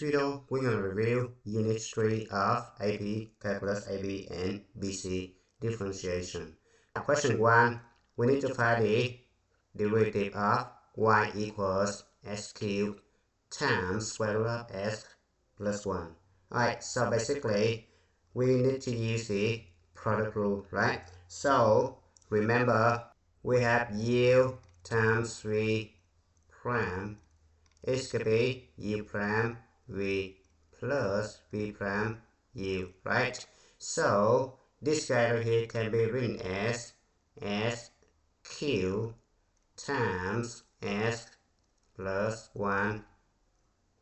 video, we're going to review Unit 3 of AP Calculus AB and BC differentiation. Question 1, we need to find the derivative of y equals x cubed times square root of x plus 1. Alright, so basically, we need to use the product rule, right? So, remember, we have u times v prime is to be u prime v plus v prime u, right? So, this guy right here can be written as s cubed times s plus 1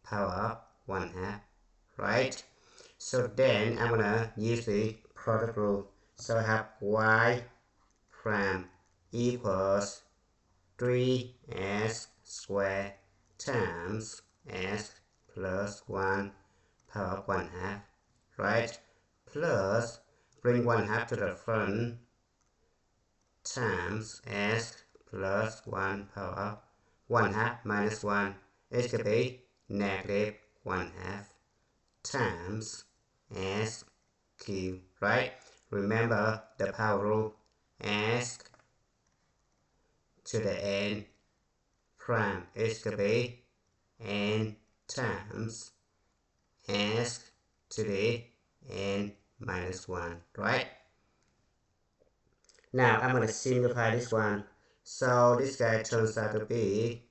power 1 half, right? So then I'm gonna use the product rule. So I have y prime equals 3s squared times s plus 1 power 1 half, right? Plus, bring 1 half to the front times s plus 1 power 1 half minus 1 is to be negative 1 half times s cubed, right? Remember the power rule, s to the n prime is to be n times s to the n minus 1, right? Now I'm going to simplify this one. So this guy turns out to be,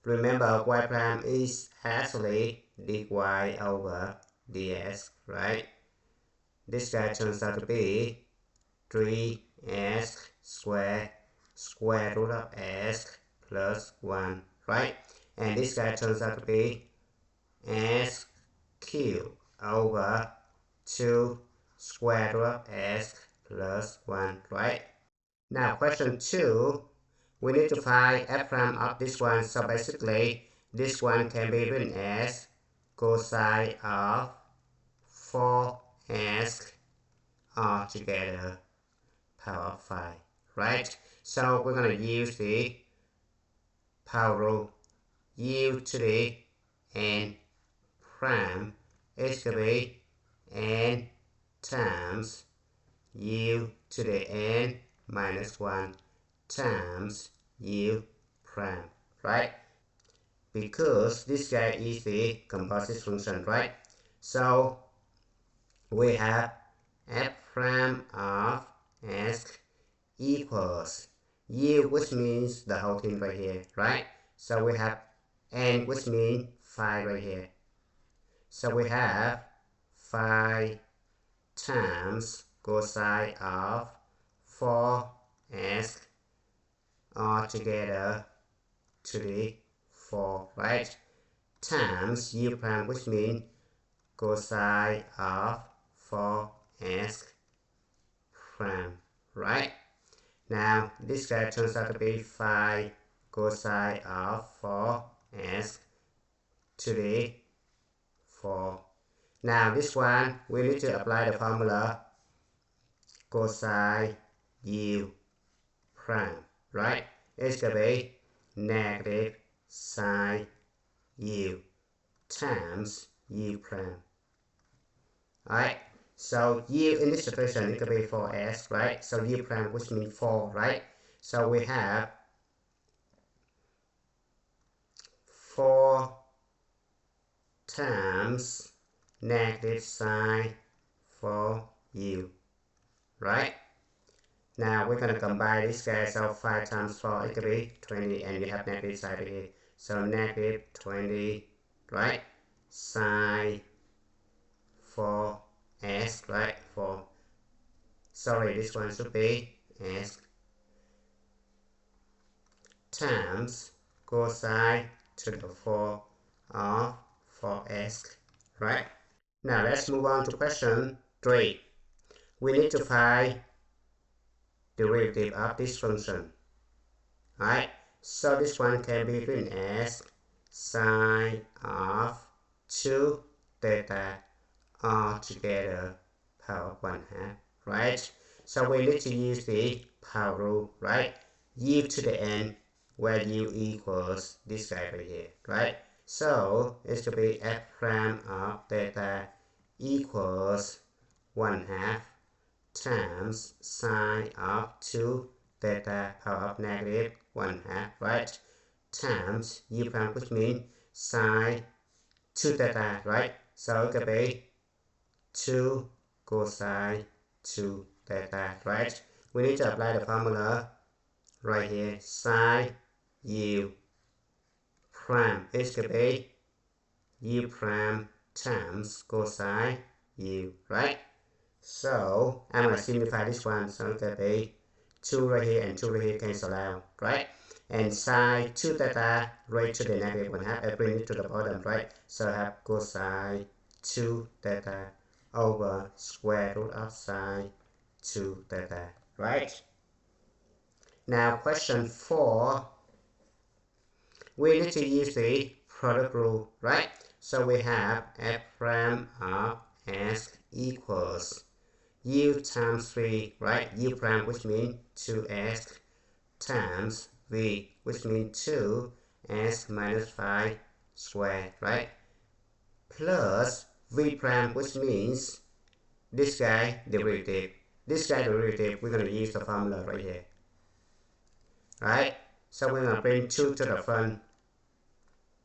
remember y prime is actually dy over dx, right? This guy turns out to be 3s squared square root of s plus 1, right? And this guy turns out to be s cubed over 2 square root of s plus 1, right? Now question 2, we need to find f prime of this one. So basically, this one can be written as cosine of 4s all together power 5, right? So we're going to use the power rule. U to the n prime is to be n times u to the n minus 1 times u prime, right? Because this guy is the composite function, right? So we have f prime of s equals u, which means the whole thing right here, right? So we have n, which means 5 right here. So we have 5 times cosine of 4s all together to the 4, right? Times u prime, which means cosine of 4s prime, right? Now this guy turns out to be 5 cosine of 4s to the 4. Now this one, we need to apply the formula cosine u prime, right? It's going to be negative sine u times u prime. Alright, so u in this expression it could be 4s, right? So u prime, which means 4, right? So we have 4 times negative sine 4u, right? Now we're going to combine these guys, so 5 times 4, it could be 20, and you have negative side here. So negative 20, right? Sine 4s, right? 4. Sorry, this one should be s times cosine to the 4 of 4s, right? Now let's move on to question 3. We need to find derivative of this function. Alright, so this one can be written as sine of 2 theta all together power 1 half, right? So we need to use the power rule, right? U to the n, where u equals this guy right here, right? So it's to be f prime of theta equals 1/2 times sine of 2 theta power of negative 1/2, right? Times u prime, which means sine 2 theta, right? So it could be 2 cosine 2 theta, right? We need to apply the formula right here. Sine u prime is to be u prime times cosine u, right? So I'm going to simplify this one. So it could be 2 right here and 2 right here cancel out, right? And sine 2 theta raised to the negative 1/2, I bring it to the bottom, right? So I have cosine 2 theta over square root of sine 2 theta, right? Now question 4, we need to use the product rule, right? So we have f prime of s equals u times 3, right? U prime, which means 2s times v, which means 2s minus 5 squared, right? Plus v prime, which means this guy derivative. This guy derivative, we're going to use the formula right here, right? So we're going to bring 2 to the front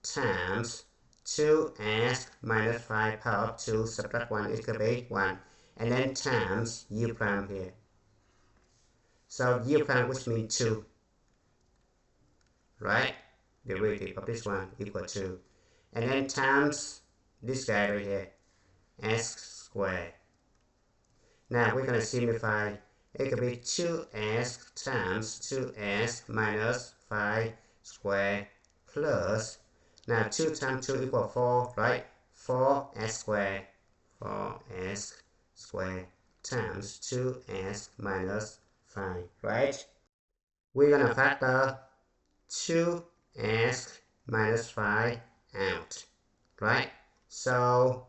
times 2s minus 5 power of 2 subtract 1 is going to be 1. And then times u prime here. So u prime, which means 2, right? Derivative of this one equal 2. And then times this guy right here, s squared. Now we're going to simplify. It could be 2s times 2s minus 5 squared plus, now 2 times 2 equal 4, right? 4s squared. 4s squared times 2s minus 5, right? We're going to factor 2s minus 5 out, right? So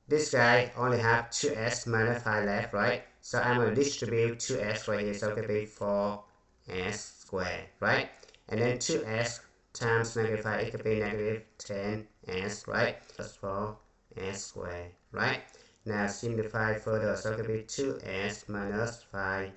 this guy only have 2s minus 5 left, right? So I'm going to distribute 2s right here, so it could be 4s squared, right? And then 2s times negative 5, it could be negative 10s, right? Plus 4s squared, right? Now simplify further, so it could be 2s minus 5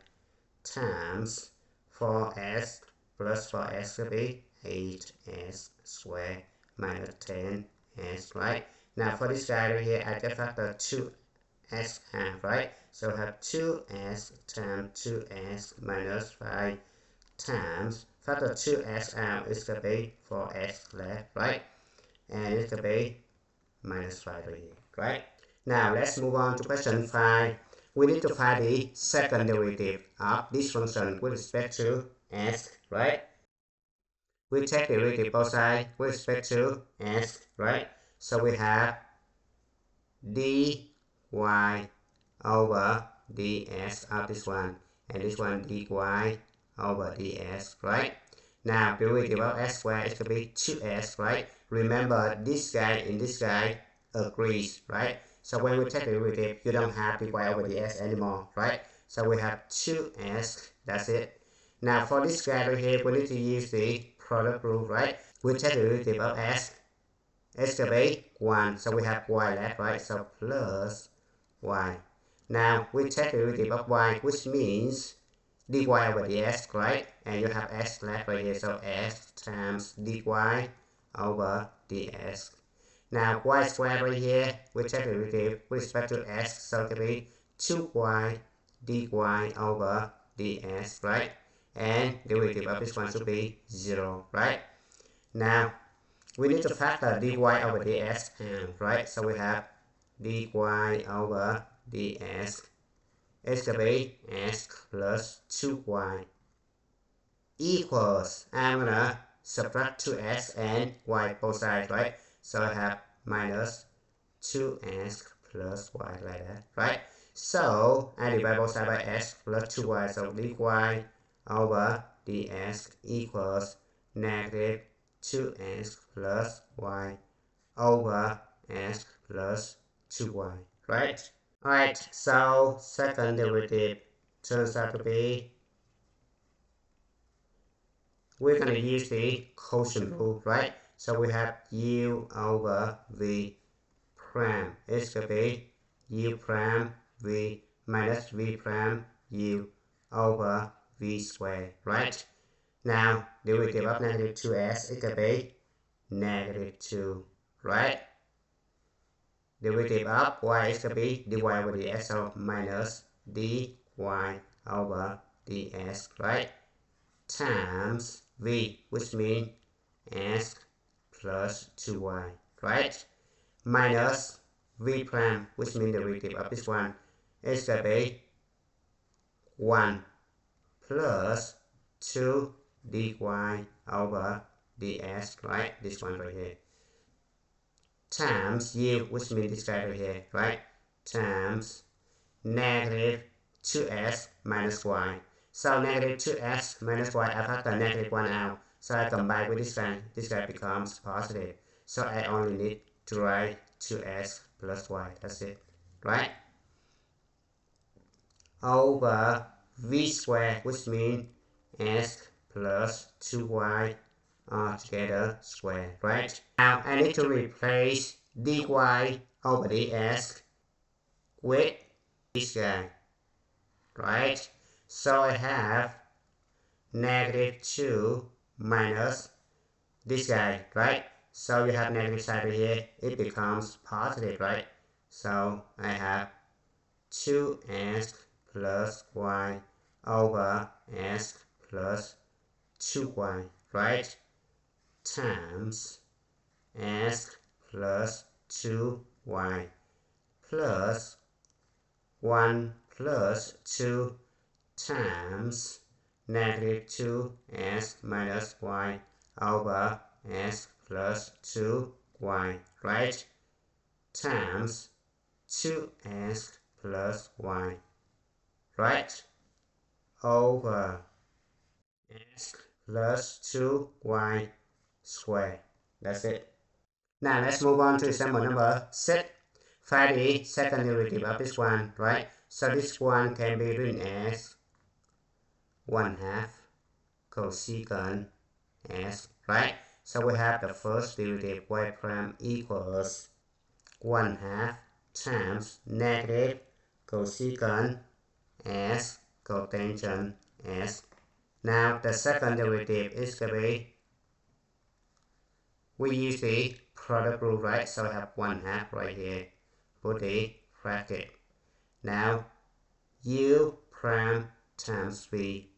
times 4s plus 4s could be 8s squared minus 10s, right? Now for this guy right here, I just factor 2s out, right? So I have 2s times 2s minus 5 times, factor 2s out is going to be 4s left, right? And it's going to be minus 5 right here, right? Now let's move on to question 5. We need to find the second derivative of this function with respect to s, right? We take the derivative both sides with respect to s, right? So we have dy over ds of this one, and this one dy over ds, right? Now derivative of s squared is going to be 2s, right? Remember, this guy and this guy agrees, right? So when we take the derivative, you don't have dy over ds anymore, right? So we have 2s, that's it. Now for this guy right here, we need to use the product rule, right? We take the derivative of s to be 1, so we have y left, right? So plus y. Now we take the derivative of y, which means dy over ds, right? And you have s left right here, so s times dy over ds. Now y squared right here, we take the derivative with respect to s, so it will be 2y dy over ds, right? And the derivative of this one should be 0, right? Now we need to factor dy over ds out, right? So we have dy over ds is to be s plus 2y equals, I'm gonna subtract 2s and y both sides, right? So I have minus 2s plus y like that, right? So I divide both sides by s plus 2y, so dy over ds equals negative 2s plus y over s plus 2y, right? Alright, so second derivative turns out to be, we're going to use the quotient rule, right? So we have u over v prime is going to be u prime v minus v prime u over v squared, right? Now, derivative of negative 2s is going to be negative 2, right? Derivative of y is going to be dy over dx, so minus dy over ds, right? Times v, which means s plus 2y, right? Minus v prime, which means the derivative of this one is going to be 1 plus 2 dy over ds, right? This one right here. Times u, which means this guy right here, right? Times negative 2s minus y. So negative 2s minus y, I factor negative 1 out. So I combine with this guy becomes positive. So I only need to write 2s plus y, that's it, right? Over v squared, which means s plus 2y all together squared, right? Now I need to replace dy over ds with this guy, right? So I have negative 2 minus this guy, right? So you have negative side right here, it becomes positive, right? So I have 2s plus y over s plus 2y, right? Times s plus 2y plus 1 plus 2 times negative 2s minus y over s plus 2y, right? Times 2s plus y, right? Over s plus 2y squared. That's it. Now let's move on to example number 6. Find the second derivative of this one, right? So this one can be written as 1/2 cosecant s, right? So we have the first derivative y prime equals 1/2 times negative cosecant s cotangent s. Now the second derivative is going to be, we use the product rule, right? So I have 1/2 right here. Put the bracket. Now u prime times v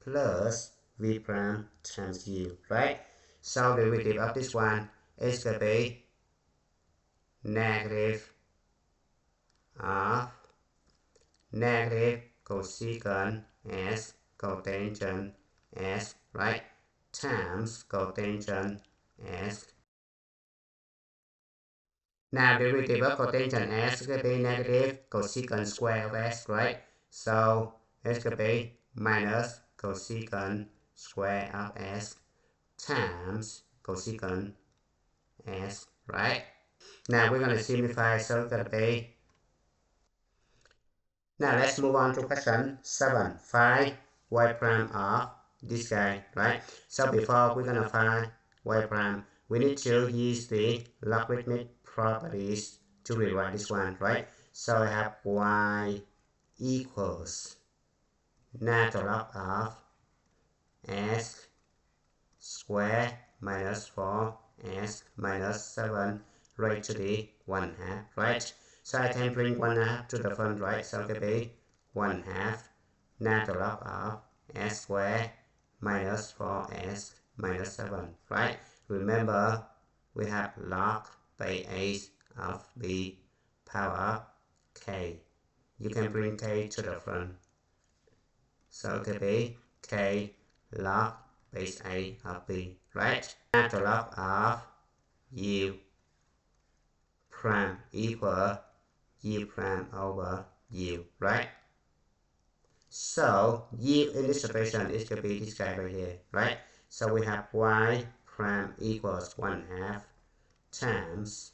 plus v prime times u, right? So the derivative of this one is going to be negative of negative cosecant s cotangent s, right? Times cotangent s. Now derivative of cotangent s is going to be negative cosecant square of s, right? So it's going to be minus cosecant square of s times cosecant s, right? Now we're going to simplify, so it's going to be. Now let's move on to question 7. Find y prime of this guy, right? So before we're going to find y prime, we need to use the logarithmic properties to rewrite this one, right? So I have y equals natural log of s squared minus 4s minus 7 raised to the 1/2, right? So I can bring 1/2 to the front, right? So it will be 1/2 natural log of s squared minus 4s minus 7, right? Remember, we have log base 8 of b power k. You can bring k to the front. So it will be k log base 8 of b, right? Natural log of u prime equal u prime over u, right? So u in this expression is going to be this guy right here, right? So we have y prime equals 1/2 times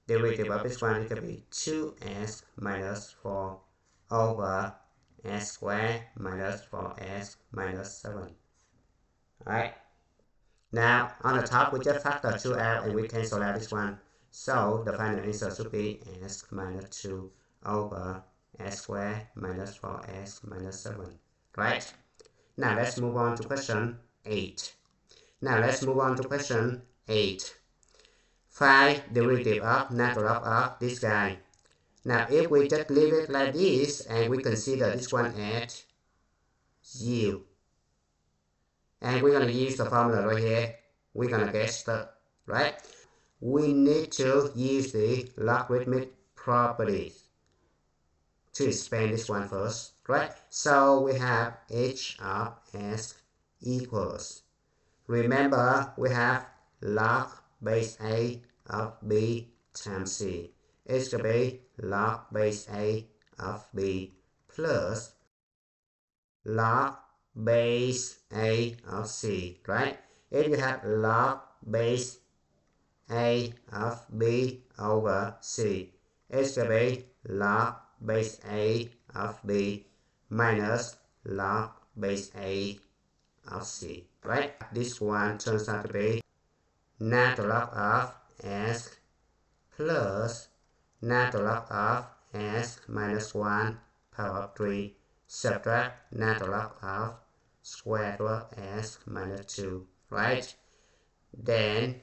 derivative of this one is going to be 2s minus 4 over s squared minus 4s minus 7. Alright. Now, on the top, we just factor 2 out and we cancel out this one. So, the final answer should be s minus 2 over s squared minus 4s minus 7. Right? Now, let's move on to question 8. Find derivative of natural log of this guy. Now, if we just leave it like this and we consider this one as u, and we're going to use the formula right here, we're going to get stuck, right? We need to use the logarithmic properties to expand this one first, right? So we have h of s equals, remember we have log base a of b times c. It's going to be log base a of b plus log base a of c, right? If you have log base a of b over c, it's going to be log base a of b minus log base a of c, right? This one turns out to be natural log of s plus natural log of s minus 1 power of 3 subtract natural log of square root of s minus 2, right? Then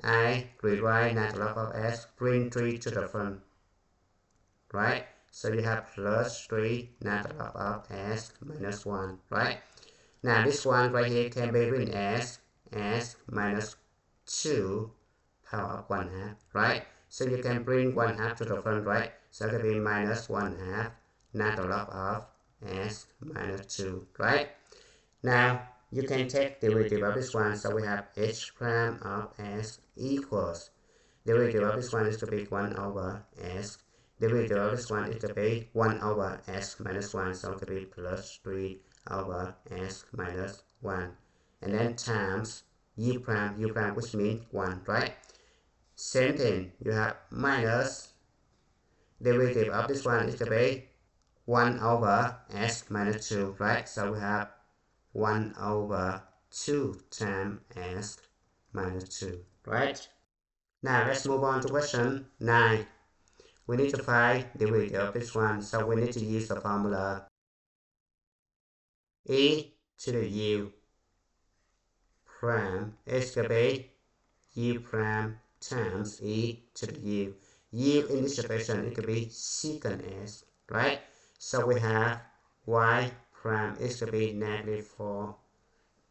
I rewrite natural log of s, bring 3 to the front, right? So you have plus 3 natural log of s minus 1, right? Now this one right here can be written as s minus 2 power of 1/2, right? So you can bring 1/2 to the front, right? So it can be minus 1/2 natural log of s minus 2, right? Now you can take derivative of this one, so we have h prime of s equals, derivative of this one is to be 1 over s, derivative of this one is to be 1 over s minus 1, so it could be plus 3 over s minus 1, and then times u prime, which means 1, right? Same thing, you have minus, derivative of this one is to be 1 over s minus 2, right? So we have 1 over 2 times s minus 2, right? Now let's move on to question 9. We need to find the derivative of this one, so we need to use the formula e to the u prime is going to be u prime times e to the u. U in this expression, it could be secant s, right? So we have y prime is going to be negative 4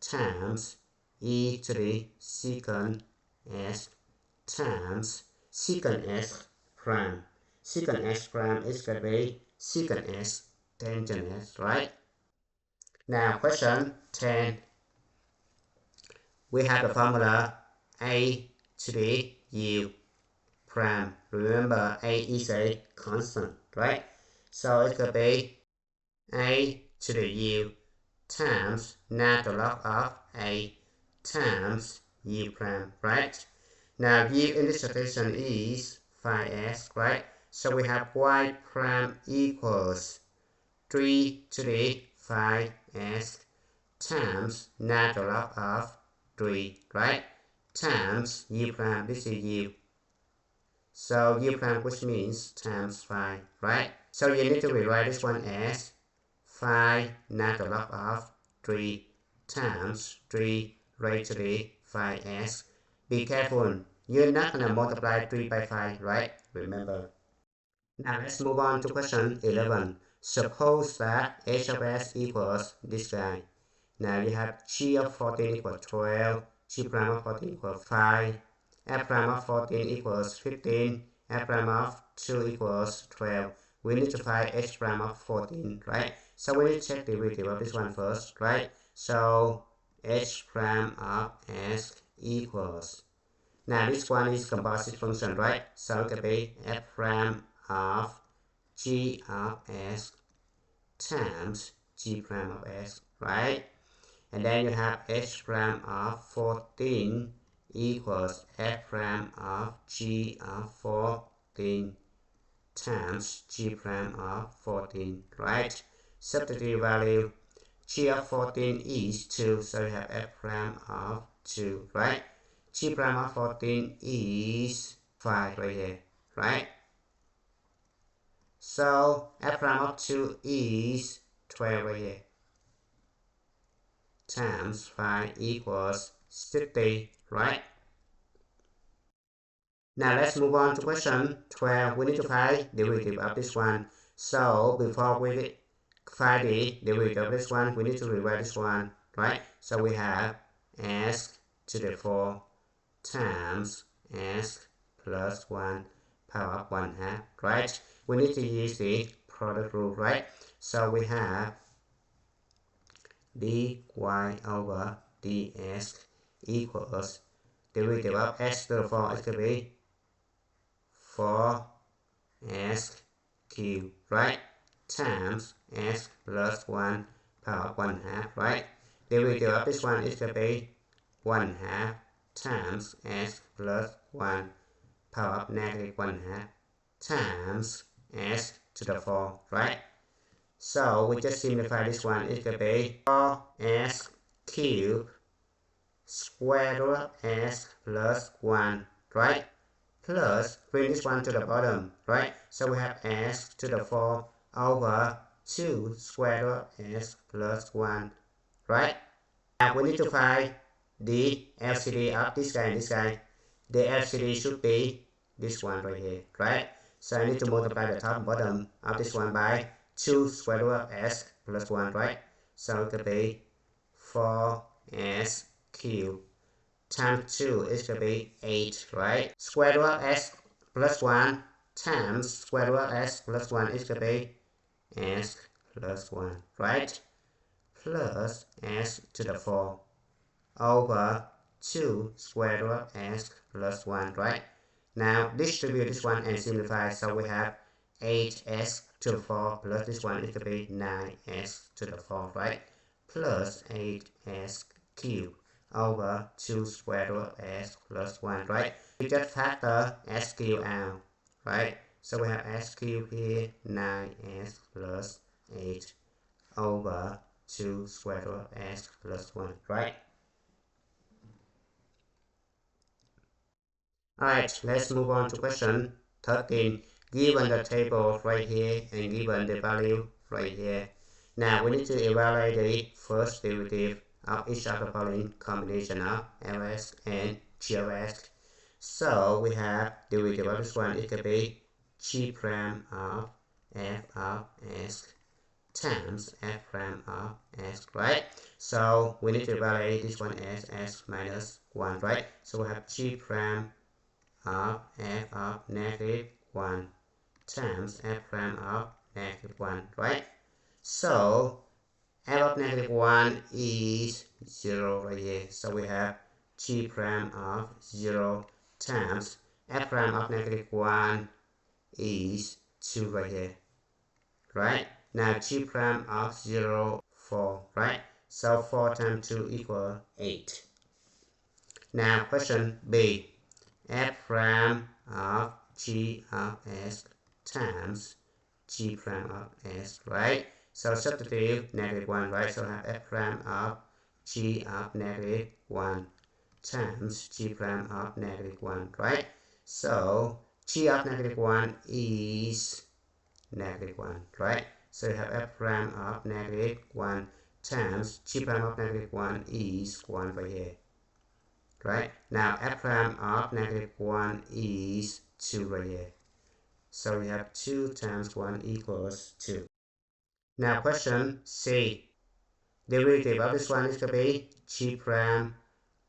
times e to the secant s times secant s prime. Secant s prime is going to be secant s tangent s, right? Now question 10. We have the formula a to the u prime. Remember, a is a constant, right? So it could be a to the u times natural log of a times u prime, right? Now u in this situation is 5s, right? So we have y prime equals 3 to the 5s times natural log of 3, right? Times u prime, this is u. So u prime, which means times 5, right? So you need to rewrite this one as 5 natural log of 3 times 3 raised to the 5s. Be careful, you're not going to multiply 3 by 5, right? Remember. Now let's move on to question 11. Suppose that h of s equals this guy. Now you have g of 14 equals 12, g prime of 14 equals 5, f prime of 14 equals 15, f prime of 2 equals 12. We need to find h prime of 14, right? So we need to check the derivative of this one first, right? So h prime of s equals, now this one is composite function, right? So it could be f prime of g of s times g prime of s, right? And then you have h prime of 14 equals f prime of g of 14 times g prime of 14, right? Substitute value, g of 14 is 2, so you have f prime of 2, right? G prime of 14 is 5 right here, right? So f prime of 2 is 12 right here, times 5 equals 60, right? Now let's move on to question 12. We need to find the derivative of this one. So before we find the derivative of this one, we need to rewrite this one, right? So we have s to the 4 times s plus 1 power of 1/2, right? We need to use the product rule, right? So we have dy over ds equals derivative of s to the 4 is going to be 4s cubed, right? Times s plus 1 power of 1/2, right? Derivative of this one is going to be 1/2 times s plus 1 power of negative 1/2 times s to the 4, right? So we just simplify this one. It's going to be 4s cubed square root of s plus 1, right? Plus, bring this one to the bottom, right? So we have s to the 4 over 2 square root of s plus 1, right? Now we need to find the LCD of this guy and this guy. The LCD should be this one right here, right? So I need to multiply the top and bottom of this one by 2 square root of s plus 1, right? So it could be 4s cubed times 2 is going to be 8, right? Square root of s plus 1 times square root of s plus 1 is going to be s plus 1, right? Plus s to the 4 over 2 square root of s plus 1, right? Now distribute this one and simplify, so we have 8s to the 4 plus this one is going to be 9s to the 4, right? Plus 8s cubed over 2 square root of s plus 1, right? We just factor s cubed out, right? So we have s cubed here, 9s plus 8 over 2 square root of s plus 1, right? Alright, let's move on to question 13. Given the table right here and given the value right here. Now we need to evaluate the first derivative of each of the following combination of LS and GLS. So we have derivative of this one, it could be G prime of f of s times f prime of s, right? So we need to evaluate this one as s minus 1, right? So we have G prime of f of negative 1 times f prime of negative 1, right? So f of negative 1 is 0 right here. So we have g prime of 0 times f prime of negative 1 is 2 right here, right? Now g prime of 0, 4, right? So 4 times 2 equals 8. Now question B. F prime of g of s times g prime of s, right? So substitute negative 1, right? So I have f prime of g of negative 1 times g prime of negative 1, right? So g of negative 1 is negative 1, right? So you have f prime of negative 1 times g prime of negative 1 is 1 right here, right? Now f prime of negative 1 is 2 right here. So we have 2 times 1 equals 2. Now question C. Derivative of this one is going to be g prime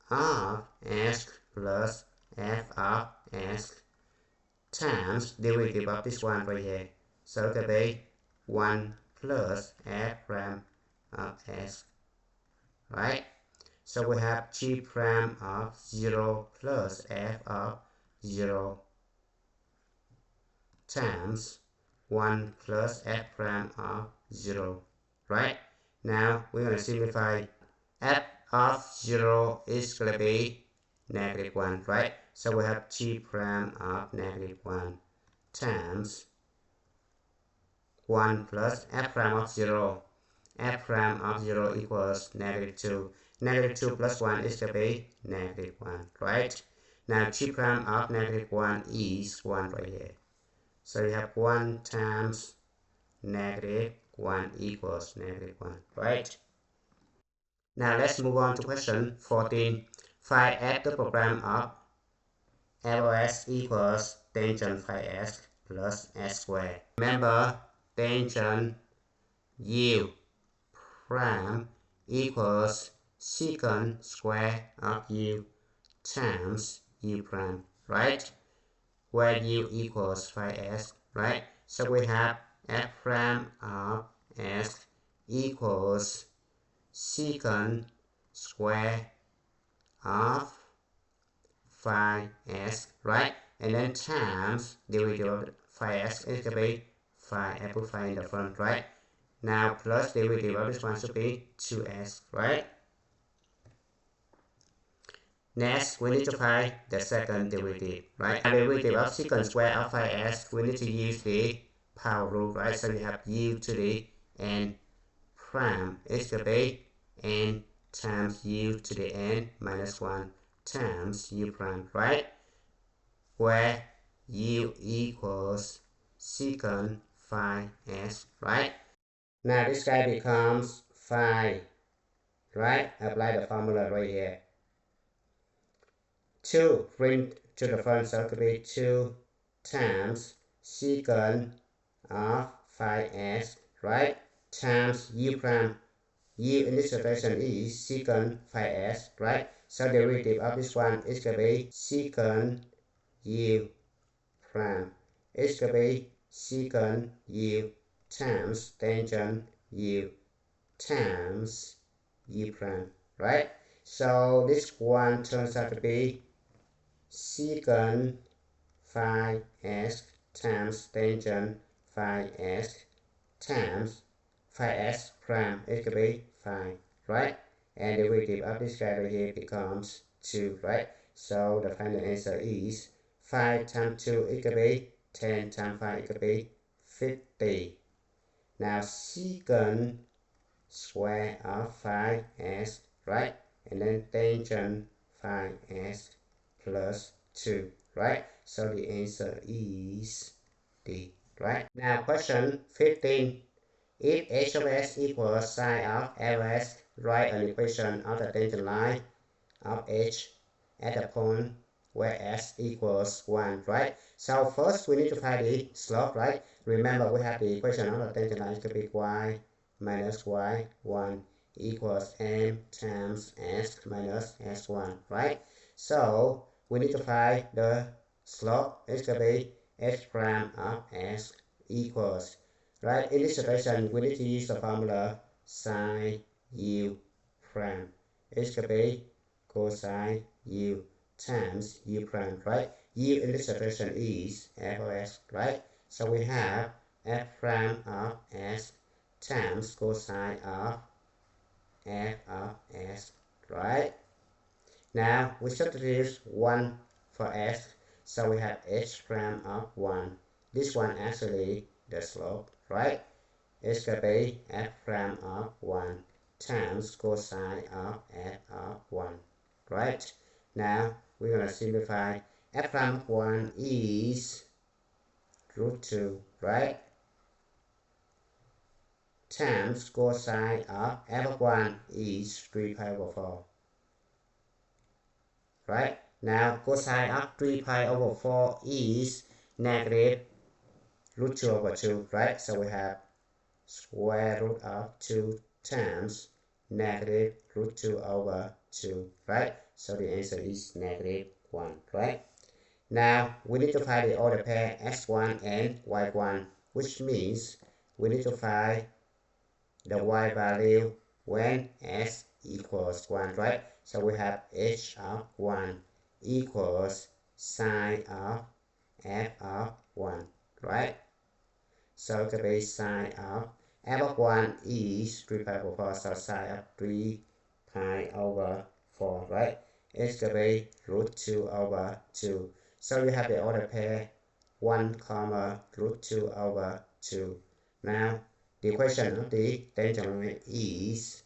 of s plus f of s times derivative of this one right here. So it could be 1 plus f prime of s, right? So we have g prime of 0 plus f of 0 times 1 plus f prime of 0, right? Now we're going to simplify. F of 0 is going to be negative 1, right? So we have g prime of negative 1 times 1 plus f prime of 0. f prime of 0 equals -2. -2 plus 1 is going to be -1, right? Now g prime of -1 is 1 right here. So you have 1 times -1 equals -1, right? Now let's move on to question 14. Find f double prime of f of s equals tangent phi s plus s squared. Remember, tangent u prime equals secant square of u times u prime, right? Where u equals phi s, right? So we have f prime of s equals secant square of phi s, right? And then times derivative of phi s is going to be phi, I put phi in the front, right? Now plus derivative of this one should be 2s, right? Next, we need to find the second derivative, right? The derivative of secant square of phi s, we need to use the power rule, right? So we have u to the n prime is going to be n times u to the n minus 1 times u prime, right? Where u equals secant phi s, right? Now this guy becomes phi, right? Apply the formula right here. 2 bring to the front, so it could be 2 times secant of phi s, right? Times u prime. U in this situation is secant phi s, right? So the derivative of this one is going to be secant u prime. It's going to be secant u times tangent u times u prime, right? So this one turns out to be secant phi s times tangent phi s times phi s prime is going to be phi, right? And the derivative of this guy right here becomes 2, right? So the final answer is 5 times 2 is going to be 10 times 5 is going to be 50. Now secant square of phi s, right? And then tangent phi s plus 2, right? So the answer is D, right? Now question 15. If h of s equals sine of f of s, write an equation of the tangent line of h at the point where s equals 1, right? So first we need to find the slope, right? Remember we have the equation of the tangent line to be y minus y1 equals m times s minus s1, right? So we need to find the slope. It's going to be h prime of s equals, right? In this situation, we need to use the formula sine u prime. It's going to be cosine u times u prime, right? U in this situation is f of s, right? So we have f prime of s times cosine of f of s, right? Now we substitute 1 for s, so we have h prime of 1. This one actually the slope, right? It's going to be f prime of 1 times cosine of f of 1, right? Now we're going to simplify. F prime of 1 is root 2, right? Times cosine of f of 1 is 3 pi over 4, right? Now cosine of 3 pi over 4 is negative root 2 over 2, right? So we have square root of 2 times negative root 2 over 2, right? So the answer is negative 1, right? Now we need to find the order pair x1 and y1, which means we need to find the y value when s equals 1, right? So we have h of 1 equals sine of f of 1, right? So it could be sine of f of 1 is 3 pi over 4, so sine of 3 pi over 4, right? It's going to be root 2 over 2. So you have the order pair 1 comma root 2 over 2. Now The equation of the tangent line is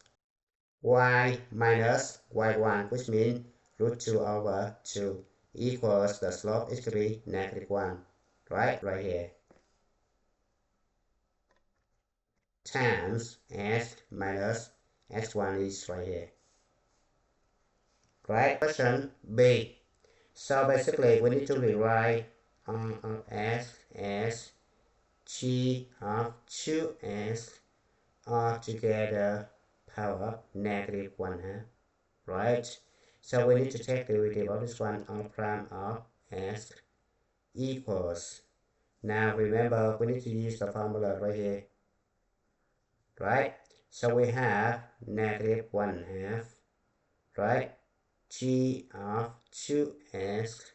y minus y1, which means root 2 over 2 equals the slope is to be -1, right here, times s minus x1 is right here, right? Question B. So basically we need to rewrite r of s as g of 2s all together power of -1/2, right? So we need to take the derivative of this one, r prime of s equals. Now remember, we need to use the formula right here, right? So we have -1/2, right? G of 2s,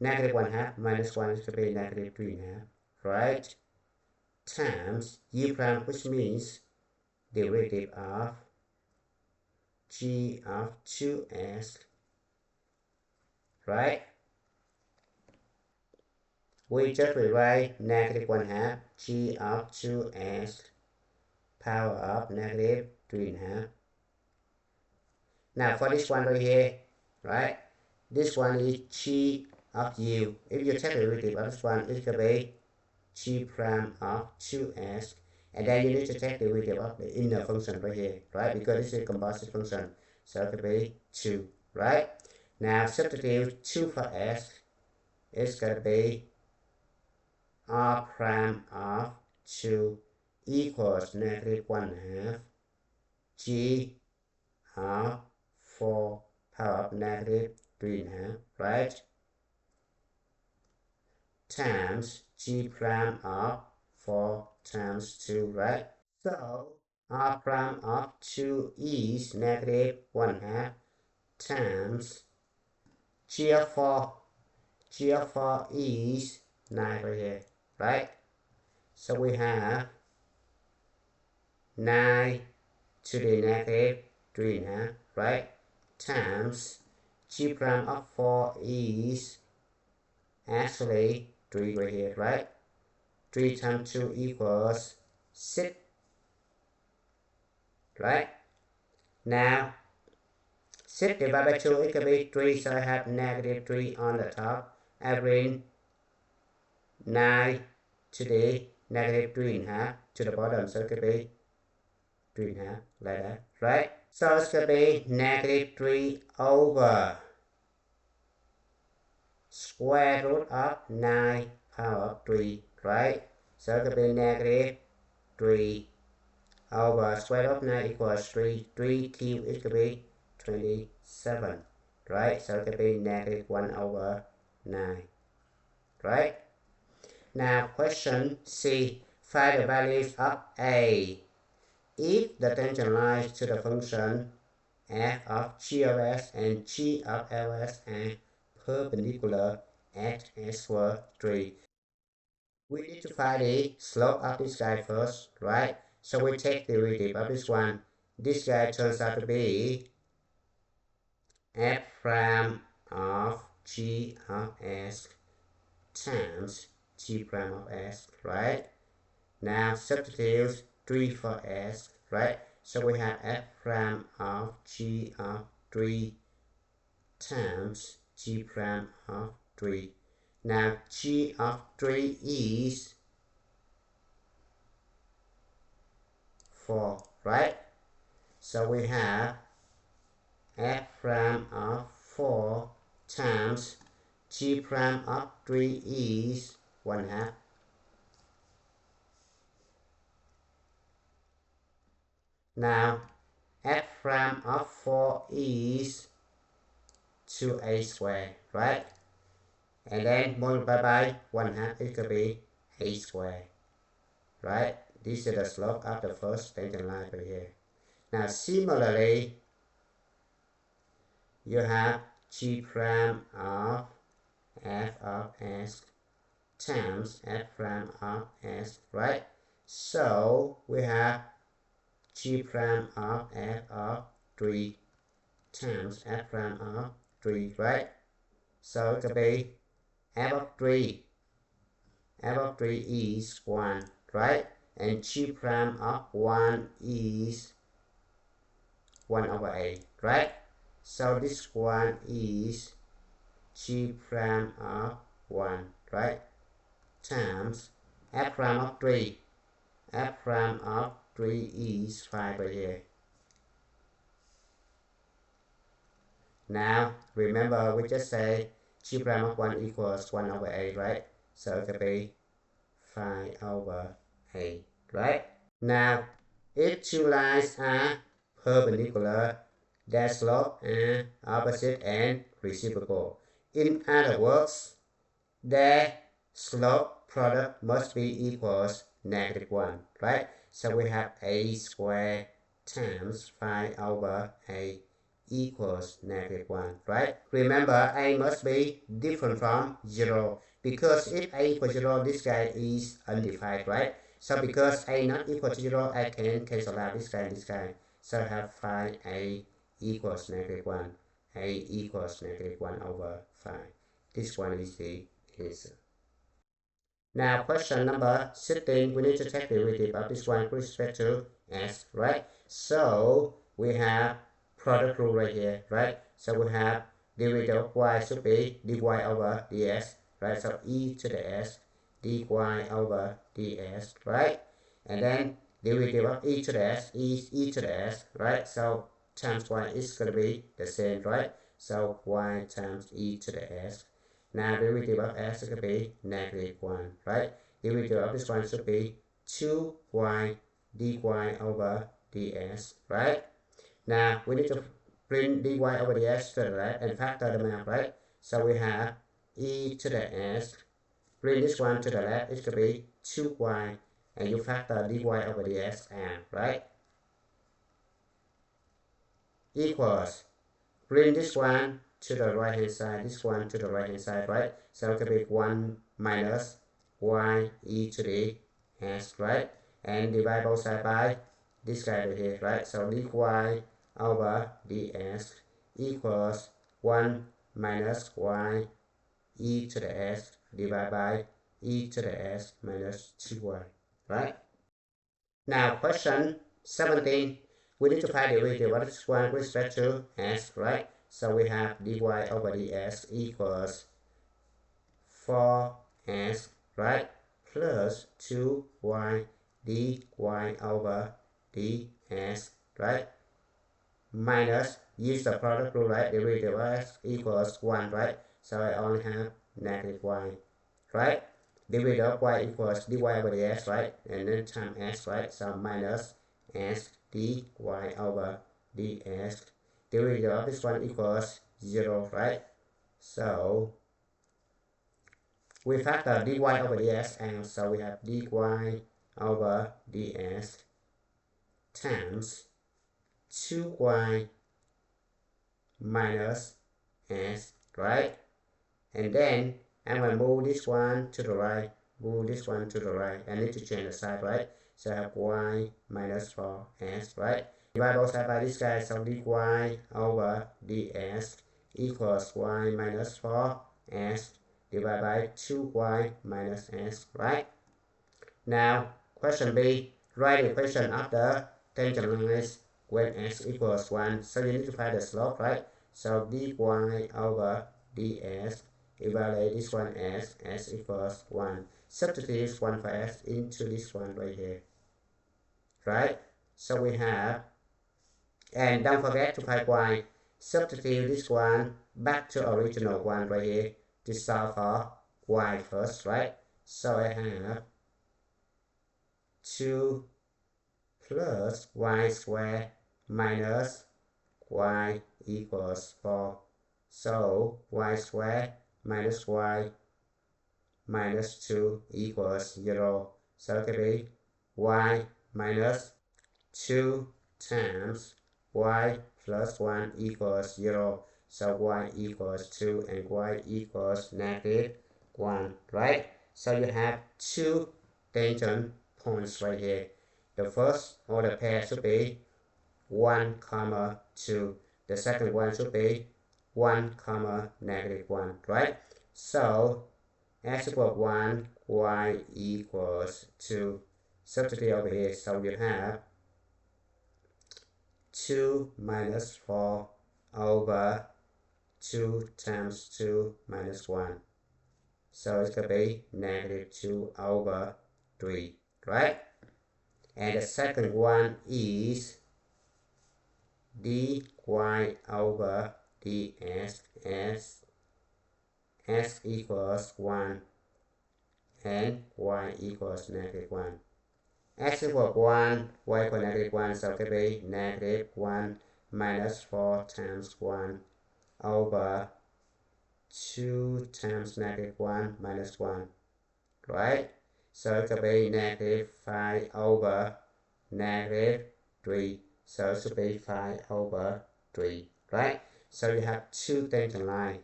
-1/2 minus 1 is to be -3/2, right? Times u prime, which means derivative of g of 2s, right? We just rewrite -1/2 g of 2s power of -3/2. Now for this one right here, right? This one is g of u. If you take the derivative of this one, it could be g prime of 2s. And then you need to take the derivative of the inner function right here, right? Because this is a composite function. So it could be 2, right? Now substitute 2 for s. It's going to be r prime of 2 equals -1/2 g of 4 power of -3/2, right? Times g prime of 4 times 2, right? So r prime of 2 is -1/2 times g of 4. G of 4 is 9 right here, right? So we have 9 to the -3/2, right? Times g prime of 4 is actually 3 right here, right? 3 times 2 equals 6, right? Now 6 divided by 2, it could be 3, so I have -3 on the top. I bring 9 to the -3/2 to the bottom, so it could be 3/2 like that, right? So it's going to be -3 over square root of 9 power of 3, right? So it could be -3 over square root of 9 equals 3. 3 cubed, it could be 27, right? So it could be -1 over 9, right? Now question C. Find the values of A. If the tangent lines to the function f of g of s and g of ls are perpendicular at s squared 3. We need to find the slope of this guy first, right? So we take the derivative of this one. This guy turns out to be f prime of g of s times g prime of s, right? Now substitute 3 for s, right? So we have f prime of g of 3 times g prime of 3. Now g of 3 is 4, right? So we have f prime of 4 times g prime of 3 is 1/2. Now f prime of 4 is 2a squared, right? And then multiply by 1/2, it could be a squared, right? This is the slope of the first tangent line right here. Now similarly, you have g prime of f of s times f prime of s, right? So we have g prime of f of 3 times f prime of 3, right? So it could be f of 3 f of 3 is 1, right? And g prime of 1 is 1 over a, right? So this one is g prime of 1, right? Times f prime of 3. F prime of 3 is 5 right here. Now, remember we just say g prime of 1 equals 1 over a, right? So it could be 5 over a, right? Now, if two lines are perpendicular, their slope are opposite and reciprocal. In other words, their slope product must be equals -1, right? So we have a squared times 5 over a equals -1, right? Remember, a must be different from 0, because if a equals 0, this guy is undefined, right? So because a not equal to 0, I can cancel out this guy and this guy. So I have 5a equals -1. a equals -1 over 5. This one is the answer. Now question number 16, we need to take the derivative of this one with respect to s, right? So we have product rule right here, right? So we have derivative of y should be dy over ds, right? So e to the s dy over ds, right? And then derivative of e to the s is e to the s, right? So times y is going to be the same, right? So y times e to the s. Now derivative of s should be -1, right? Derivative of this one should be 2y dy over ds, right? Now we need to bring dy over ds to the left and factor them out, right? So we have e to the s. Bring this one to the left, it should be 2y, and you factor dy over ds out, right? Equals, bring this one to the right hand side, this one to the right hand side, right? So it could be 1 minus y e to the s, right? And divide both sides by this guy right here, right? So dy over ds equals 1 minus y e to the s divided by e to the s minus 2y, right? Now question 17, we need to find the derivative of this one with respect to s, right? So we have dy over ds equals 4s, right? Plus 2y dy over ds, right? Minus, use the product rule, right? Derivative of s equals 1, right? So I only have -y, right? Derivative of y equals dy over ds, right? And then times s, right? So minus s dy over ds. Derivative of this one equals 0, right? So we factor dy over ds out, so we have dy over ds times 2y minus s, right? And then I'm going to move this one to the right, move this one to the right. I need to change the side, right? So I have y minus 4s, right? Divide both sides by this guy, so dy over ds equals y minus 4s divided by 2y minus s, right? Now, question B, write the equation of the tangent lines when s equals 1. So you need to find the slope, right? So dy over ds, evaluate this one as s equals 1. Substitute 1 for s into this one right here, right? So we have, and don't forget to find y. Substitute this one back to original one right here to solve for y first, right? So I have 2 plus y squared minus y equals 4. So y squared minus y minus 2 equals 0. So it can be y minus 2 times y plus 1 equals 0. So y equals 2 and y equals -1, right? So you have two tangent points right here. The first order pair should be 1, 2. The second one should be 1, -1, right? So x equals 1, y equals 2. Substitute over here, so you have 2 minus 4 over 2 times 2 minus 1. So it's going to be negative 2 over 3, right? And the second one is dy over ds as x equals 1 and y equals negative 1. X equals 1, y equals negative 1, so it could be negative 1 minus 4 times 1 over 2 times negative 1 minus 1, right? So it could be negative 5 over negative 3, so it should be 5 over 3, right? So you have two tangent lines.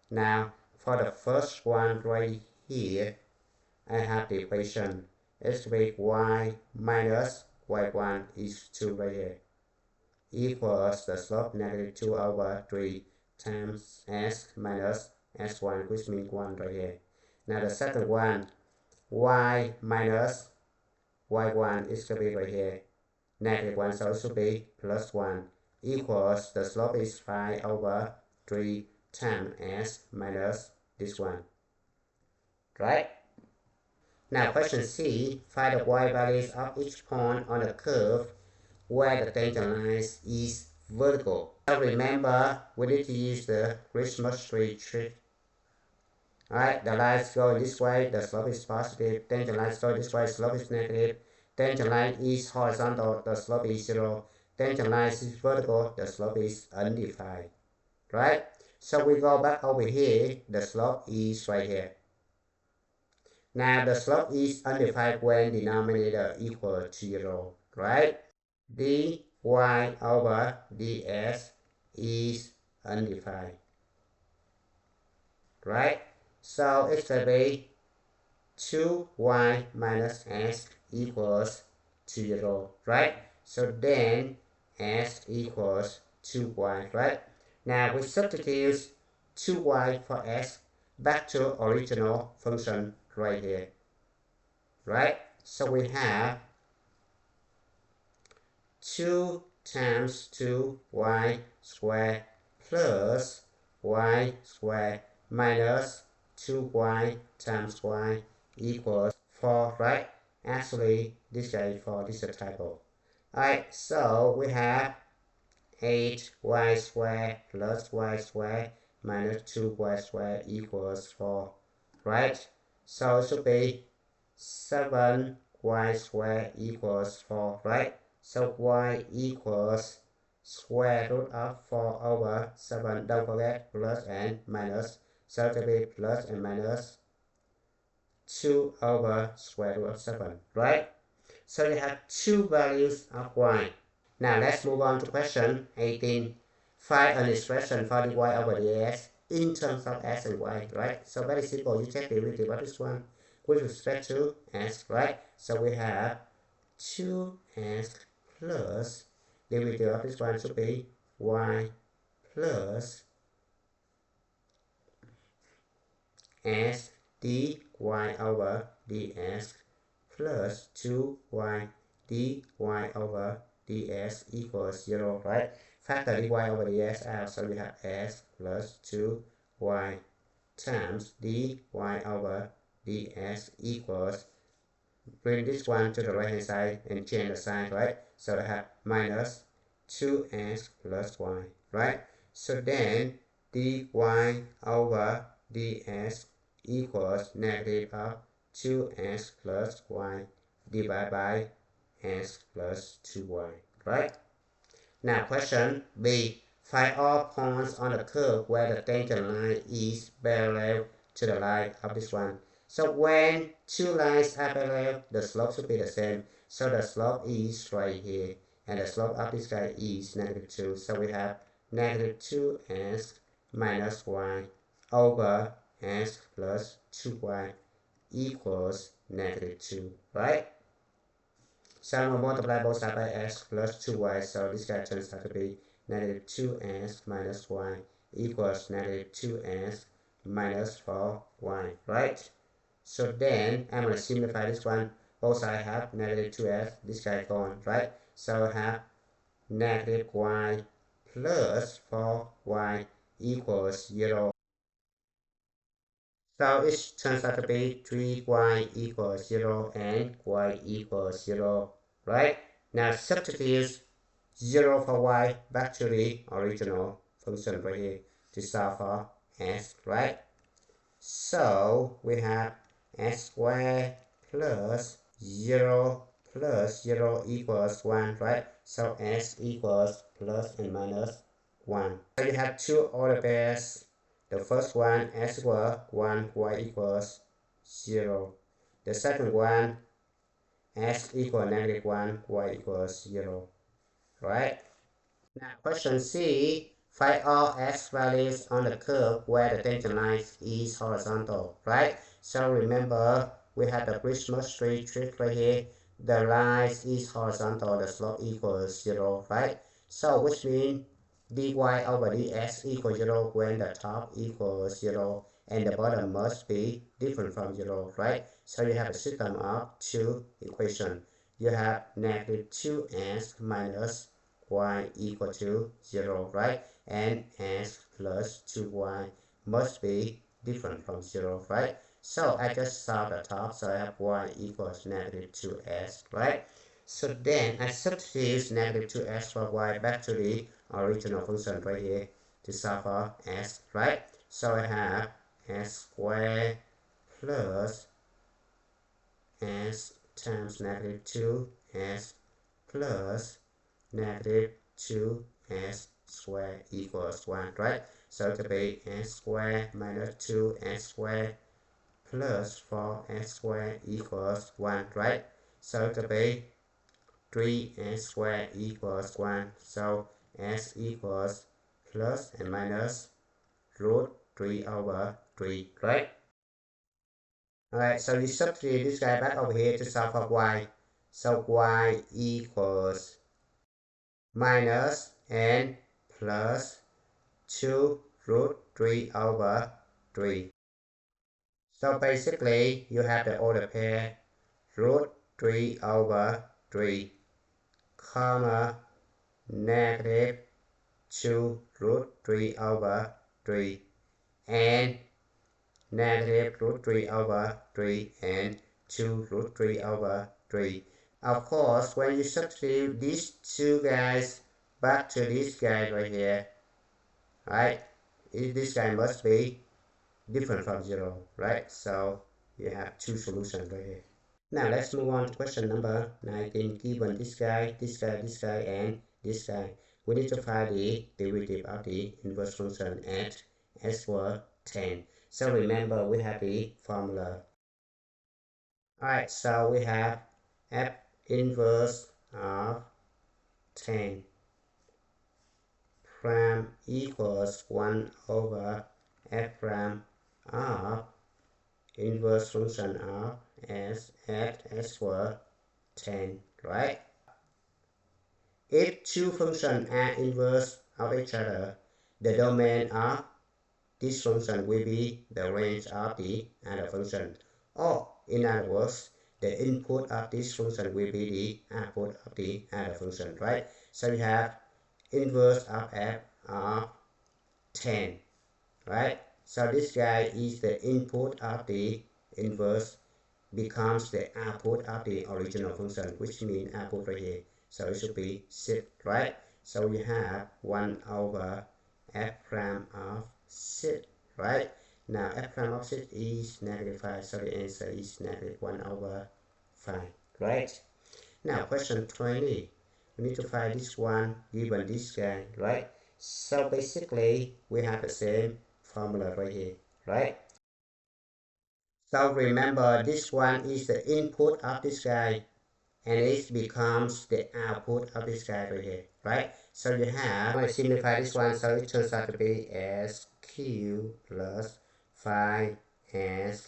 Now, for the first one right here, I have the equation x to be y minus y1 is 2 right here, equals the slope negative 2 over 3 times s minus s1, which means 1 right here. Now the second one, y minus y1 is to be right here, negative 1, so it should be plus 1, equals the slope is 5 over 3 times s minus this one, right? Now question C, find the y values of each point on the curve where the tangent line is vertical. So remember, we need to use the Christmas tree trick. Alright, the lines go this way, the slope is positive. Tangent lines go this way, slope is negative. Tangent line is horizontal, the slope is 0. Tangent line is vertical, the slope is undefined. Right? So we go back over here, the slope is right here. Now the slope is undefined when denominator equal to 0, right? dy over ds is undefined, right? So it's going to be 2y minus s equals 0, right? So then s equals 2y, right? Now we substitute 2y for s back to original function right here, right? So we have 2 times 2y squared plus y squared minus 2y times y equals 4, right? Actually, this guy is 4, this is a typo. Alright, so we have 8y squared plus y squared minus 2y squared equals 4, right? So it should be 7y squared equals 4, right? So y equals square root of 4 over 7. Don't forget plus and minus. So it will be plus and minus 2 over square root of 7, right? So you have two values of y. Now let's move on to question 18. Find an expression for dy over dx in terms of s and y, right? So very simple. You check the derivative of this one with respect to s, right? So we have 2s plus derivative of this one should be y plus s dy over dx plus 2y dy over dx equals 0, right? Factor dy over dx out, so we have s plus 2y times dy over dx equals, bring this one to the right hand side and change the sign, right? So I have minus 2s plus y, right? So then dy over dx equals negative of 2s plus y divided by s plus 2y, right? Now question B. Find all points on the curve where the tangent line is parallel to the line of this one. So when two lines are parallel, the slope should be the same. So the slope is right here, and the slope of this guy is negative 2. So we have negative 2s minus y over s plus 2y equals negative 2, right? So I'm going to multiply both sides by s plus 2y, so this guy turns out to be negative 2s minus y equals negative 2s minus 4y, right? So then I'm going to simplify this one. Both sides have negative 2s, this guy gone, right? So I have negative y plus 4y equals 0. So it turns out to be 3y equals 0 and y equals 0, right? Now substitute 0 for y back to the original function right here to solve for s, right? So we have s squared plus 0 equals 1, right? So s equals plus and minus 1. So you have two order pairs. The first one s equals 1, y equals 0. The second one s equals negative 1, y equals 0, right? Now question C, find all x values on the curve where the tangent line is horizontal, right? So remember, we have the Christmas tree trick right here. The line is horizontal, the slope equals 0, right? So which means dy over dx equals 0 when the top equals 0 and the bottom must be different from 0, right? So you have a system of two equations. You have negative 2s minus y equal to 0, right? And s plus 2y must be different from 0, right? So I just solve the top, so I have y equals negative 2s, right? So then I substitute negative 2s for y back to the original function right here to solve for s, right? So I have s squared plus s times negative 2s plus negative 2s squared equals 1, right? So to be s squared minus 2s squared plus 4s squared equals 1, right? So to be 3s squared equals 1. So s equals plus and minus root 3 over 3, right? Alright, so you substitute this guy back over here to solve for y. So y equals minus and plus 2 root 3 over 3. So basically, you have the order pair root 3 over 3, comma, negative 2 root 3 over 3, and negative root 3 over 3, and 2 root 3 over 3. Of course, when you substitute these two guys back to this guy right here, right, this guy must be different from 0, right? So you have two solutions right here. Now let's move on to question number 19. Given this guy, and this guy, we need to find the derivative of the inverse function at s equals 10. So remember, we have the formula. Alright, so we have f inverse of 10 prime equals 1 over f prime of inverse function of s at s equals 10, right? If two functions are inverse of each other, the domain of this function will be the range of the other function. Or, in other words, the input of this function will be the output of the other function, right? So we have inverse of f of 10, right? So this guy is the input of the inverse becomes the output of the original function, which means output right here. So it should be 6, right? So we have 1 over f prime of 6, right? Now f prime of 6 is negative 5, so the answer is negative 1 over 5, right? Now question 20. We need to find this one given this guy, right? So basically we have the same formula right here, right? So remember, this one is the input of this guy, and it becomes the output of this guy right here, right? So you have, I'm going to simplify this one, so it turns out to be SQ plus 5S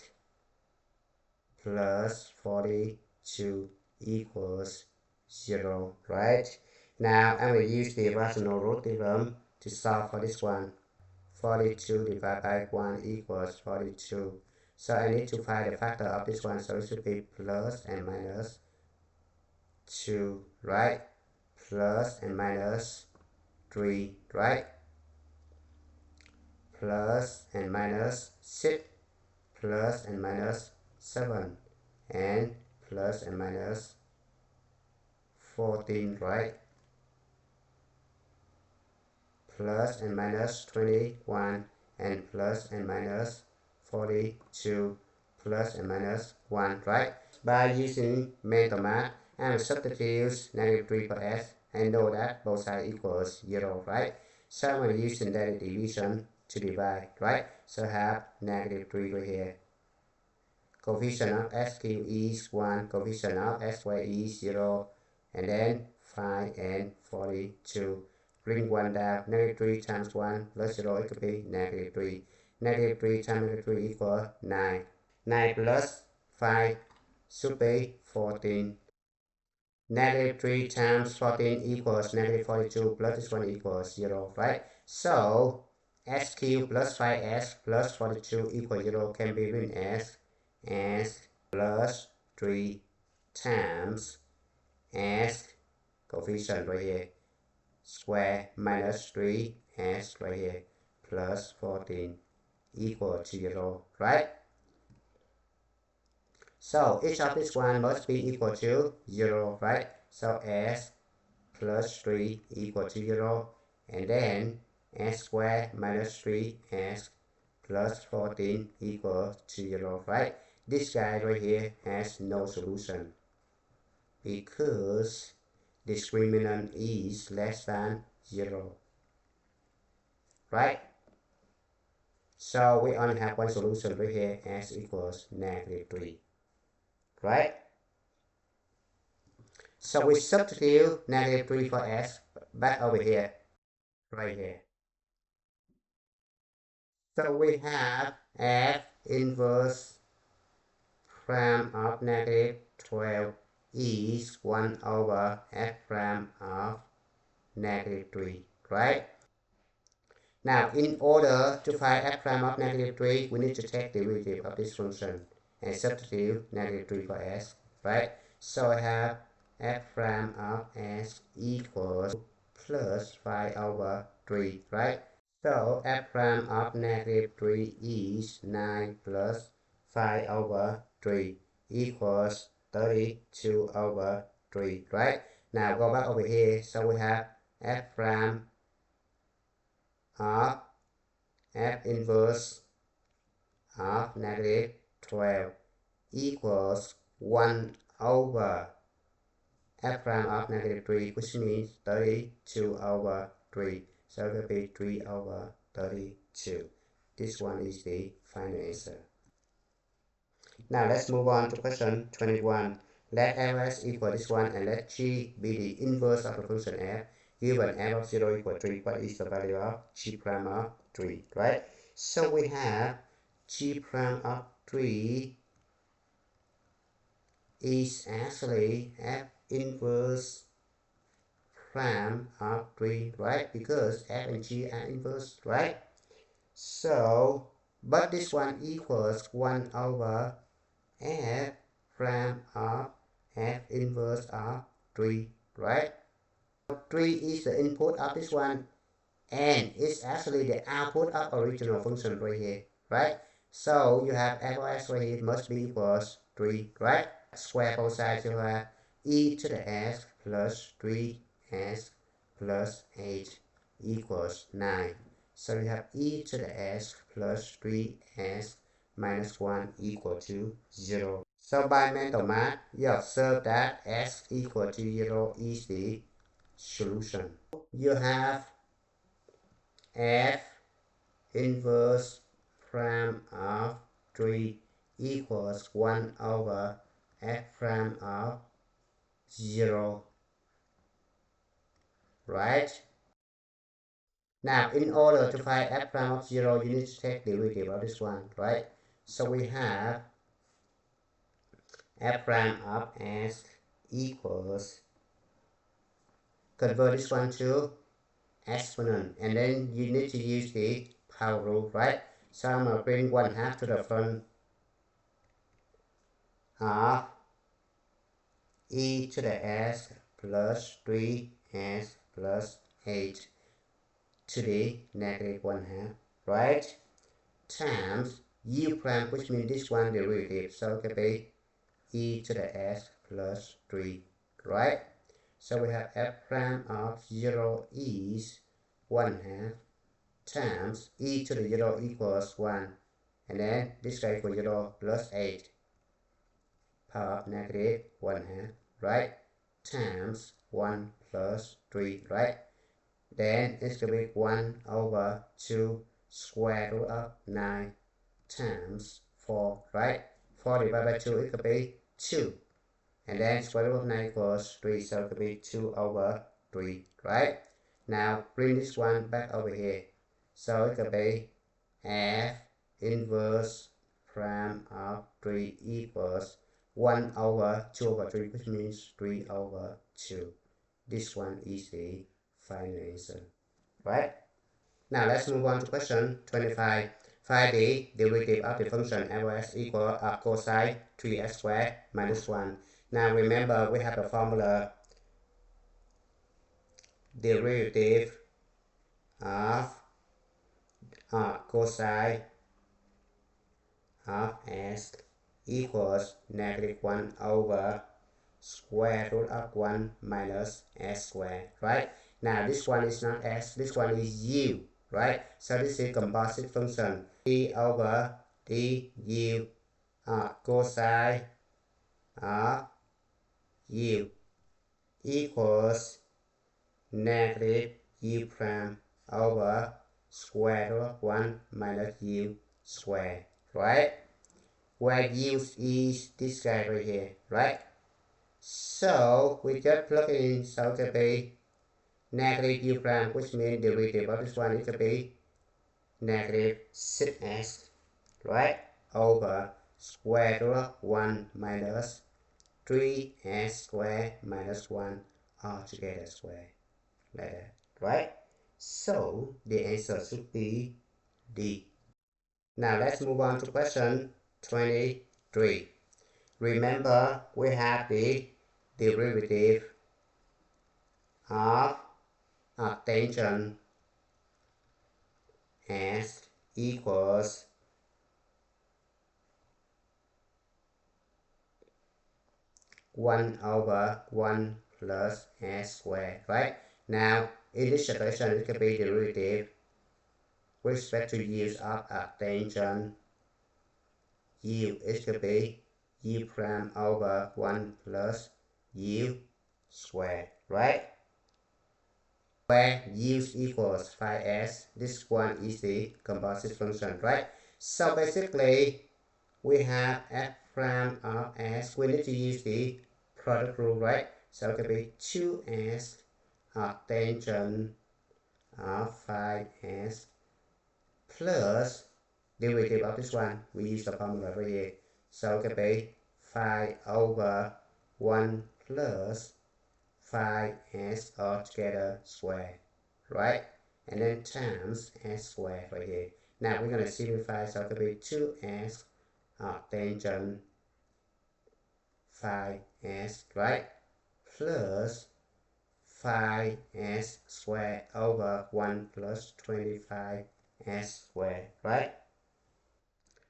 plus 42 equals 0, right? Now I'm going to use the rational root theorem to solve for this one. 42 divided by 1 equals 42. So I need to find the factor of this one, so it should be plus and minus 2, right? Plus and minus 3, right? Plus and minus 6, plus and minus 7, and plus and minus 14, right? Plus and minus 21, and plus and minus 42, plus and minus 1, right? By using mental math and substitute negative 3 for s, I know that both sides equals 0, right? So I'm going to use synthetic division to divide, right? So I have negative 3 right here. Coefficient of s cubed is 1, coefficient of s squared is 0, and then 5 and 42. Bring 1 down, negative 3 times 1 plus 0, it could be negative 3. Negative 3 times negative 3 equals 9. 9 plus 5 should be 14. Negative 3 times 14 equals negative 42 plus this one equals 0, right? So s cubed plus 5s plus 42 equals 0 can be written as s plus 3 times s coefficient right here square minus 3s right here plus 14 equal to 0, right? So each of this one must be equal to 0, right? So s plus 3 equal to 0, and then s squared minus 3s plus 14 equal to 0, right? This guy right here has no solution because discriminant is less than 0, right? So we only have one solution right here, s equals negative 3, right? So we substitute negative 3 for s back over here, right here. So we have f inverse prime of negative 12 is 1 over f prime of negative 3, right? Now, in order to find f prime of negative 3, we need to take the derivative of this function and substitute negative 3 for s, right? So I have f prime of s equals plus 5 over 3, right? So f prime of negative 3 is 9 plus 5 over 3 equals 32 over 3, right? Now go back over here, so we have f prime of f inverse of negative 12 equals 1 over f prime of negative 3, which means 32 over 3. So it will be 3 over 32. This one is the final answer. Now let's move on to question 21. Let Fs equal this one and let G be the inverse of the function f. Given f of 0 equals 3, what is the value of G prime of 3, right? So we have G prime of 3 is actually f inverse prime of 3, right? Because f and g are inverse, right? So, but this one equals 1 over f prime of f inverse of 3, right? 3 is the input of this one, and it's actually the output of original function right here, right? So you have f of s right here must be equals 3, right? Square both sides, you have e to the s plus 3s plus 8 equals 9. So you have e to the s plus 3s minus 1 equal to 0. So by mental math, you observe that s equal to 0 is the solution. You have f inverse prime of 3 equals 1 over f prime of 0, right? Now, in order to find f prime of 0, you need to take the derivative of this one, right? So we have f prime of s equals, convert this one to exponent, and then you need to use the power rule, right? So I'm going to bring 1/2 to the front of e to the s plus 3s plus 8 to the negative 1/2, right? Times u prime, which means this one derivative, so it could be e to the s plus 3, right? So we have f prime of 0 is 1/2 times e to the 0 equals 1, and then this guy equals 0 plus 8 power of negative 1/2, right? Times 1 plus 3, right? Then it's going to be 1 over 2 square root of 9 times 4, right? 4 divided by 2, it could be 2. And then square root of 9 equals 3, so it could be 2 over 3, right? Now bring this one back over here. So it could be f inverse prime of 3 equals 1 over 2 over 3, which means 3 over 2. This one is the final answer, right? Now let's move on to question 25. Find the derivative of the function f of s equal cosine 3s squared minus 1. Now remember, we have the formula derivative of cosine of s equals negative 1 over square root of 1 minus s squared, right? Now this one is not s, this one is u, right? So this is composite function, d over d u cosine of u equals negative u prime over square root of 1 minus u squared, right? Where u is this guy right here, right? So we just plug it in, so it could be negative u prime, which means derivative of this one, it could be negative 6s, right? Over square root of 1 minus 3s squared minus 1 altogether square, like that, right? So the answer should be D. Now let's move on to question 23. Remember, we have the derivative of tangent s equals one over 1 plus s squared, right? Now in this situation, it could be derivative with respect to use of tangent u, it could be u prime over 1 plus u squared, right? Where u equals 5s, this one is the composite function, right? So basically, we have f prime of s, we need to use the product rule, right? So it could be 2s tangent of 5s plus derivative of this one, we use the formula right here. So it could be 5 over 1 plus 5s altogether square, right? And then times s squared right here. Now we're going to simplify, so it could be 2s tangent 5s, right? Plus 5s squared over 1 plus 25s squared, right?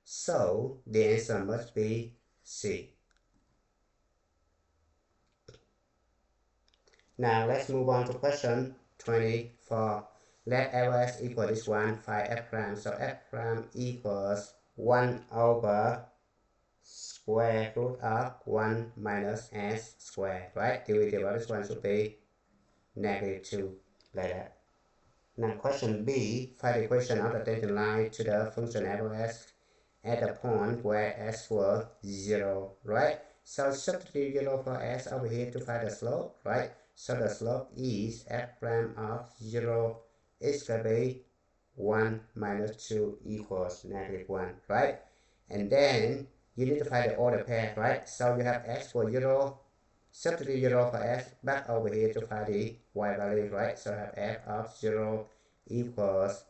So the answer must be C. Now let's move on to question 24. Let f of s equal this one, find f prime. So f prime equals 1 over square root of 1 minus s squared, right? Derivative of this one should be negative 2, like that. Now question B, find the equation of the tangent line to the function f of s at the point where s was 0, right? So substitute 0 for s over here to find the slope, right? So the slope is f prime of 0 is going to be 1 minus 2 equals negative 1, right? And then you need to find the order pair, right? So you have s for 0, substitute 0 for s back over here to find the y value, right? So I have f of 0 equals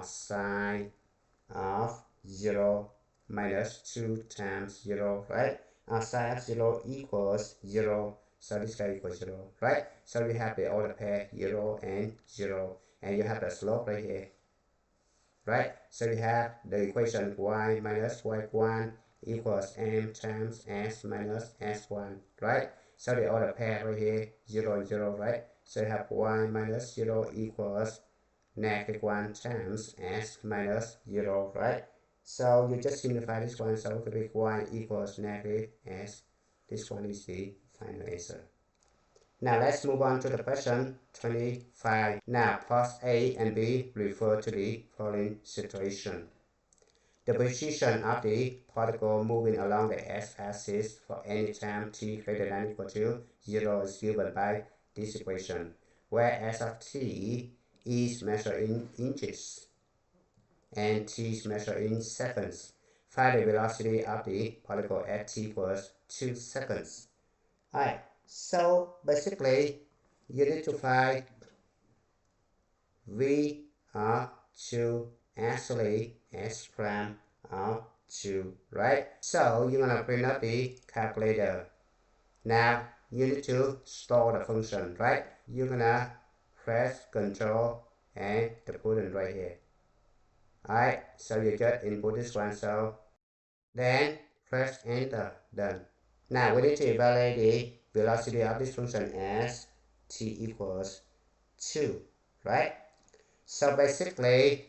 sine of 0 minus 2 times 0, right? Sine of 0 equals 0, so this guy equals 0, right? So you have the order pair 0 and 0, and you have the slope right here, right? So you have the equation y minus y1 equals m times s minus s1, right? So the order pair right here 0 and 0, right? So you have y minus 0 equals negative 1 times s minus 0, right? So you just simplify this one, so it will be y equals negative s. This one is the final answer. Now let's move on to the question 25. Now pause A and B refer to the following situation. The position of the particle moving along the x-axis for any time t greater than or equal to 0 is given by this equation, where s of t is measured in inches and t is measured in seconds. Find the velocity of the particle at t equals 2 seconds. Alright, so basically you need to find v of 2 actually s prime of 2, right? So you're gonna bring up the calculator. Now you need to store the function, right? You're gonna press Control and the button right here. Alright, so you just input this one, so then press enter, done. Now we need to evaluate the velocity of this function as t equals 2, right? So basically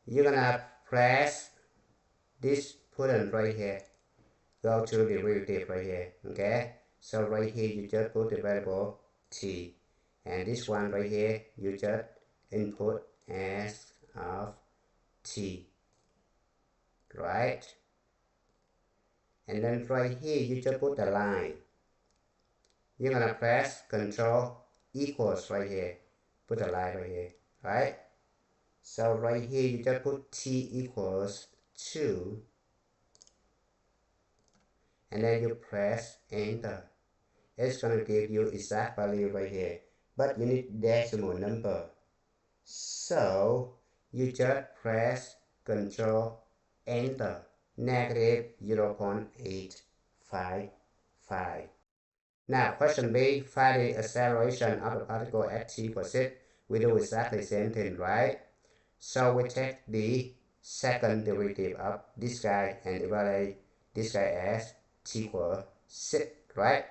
you're gonna press this button right here, go to the derivative right here, okay? So right here you just put the variable t, and this one right here you just input s of t, right? And then right here you just put the line. You're gonna press Control equals right here, put a line right here, right? So right here you just put t equals 2, and then you press enter. It's gonna give you exact value right here, but you need decimal number. So you just press Control enter, negative 0.855. Now question B, find the acceleration of the particle at t equals 6. We do exactly the same thing, right? So we take the second derivative of this guy and evaluate this guy as t equals 6, right?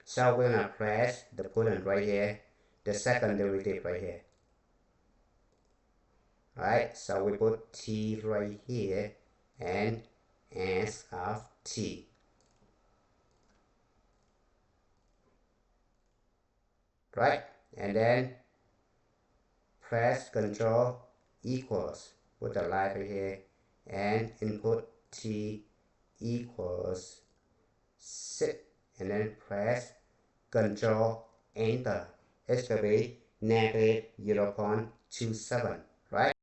So we're gonna press the button right here, the second derivative right here. Right, so we put t right here and s of t. Right, and then press Control equals, put a line right here, and input t equals 6, and then press Control enter. It's gonna be negative 0.27, right?